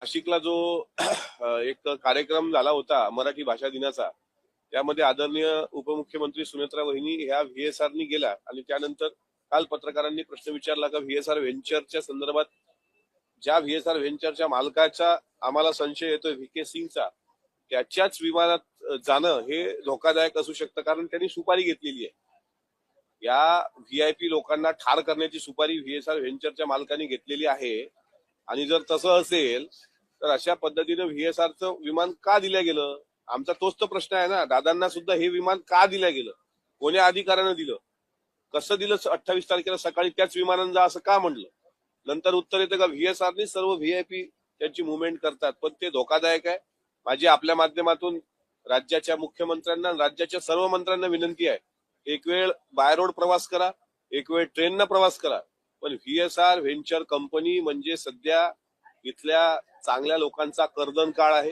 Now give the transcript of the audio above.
नाशिकला जो एक कार्यक्रम झाला होता मराठी भाषा दिनाचा, त्यामध्ये आदरणीय उपमुख्यमंत्री सुनेत्रा वहिनी ह्या व्हीएसआरनी गेला आणि त्यानंतर काल पत्रकारांनी प्रश्न विचारला का व्हीएसआर व्हेंचरच्या संदर्भात ज्या व्हीएसआर व्हेंचरच्या मालकाचा आम्हाला संशय येतोय व्हीके सिंगचा, त्याच्याच विमानात जाणं हे धोकादायक असू शकतं कारण त्यांनी सुपारी घेतलेली आहे. या व्हीआयपी लोकांना ठार करण्याची सुपारी व्हीएसआर व्हेंचरच्या मालकांनी घेतलेली आहे. आणि जर तसं असेल तर अशा पद्धतीनं व्हीएसआरचं विमान का दिलं गेलं? आमचा तोच तर प्रश्न आहे ना. दादांना सुद्धा हे विमान का दिलं गेलं? कोण्या अधिकाऱ्यानं दिलं? कसं दिलं? 28 तारखेला सकाळी त्याच विमानानं जा असं का म्हणलं? नंतर उत्तर येतं का व्हीएसआरनी सर्व व्हीआयपी त्यांची मुवमेंट करतात, पण ते धोकादायक आहे. माझी आपल्या माध्यमातून राज्याच्या मुख्यमंत्र्यांना राज्याच्या सर्व मंत्र्यांना विनंती आहे, एक वेळ बाय रोड प्रवास करा, एक वेळ ट्रेननं प्रवास करा, पण व्हीएसआर व्हेंचर कंपनी म्हणजे सध्या इथल्या चांगल्या लोकांचा कर्दन काळ आहे.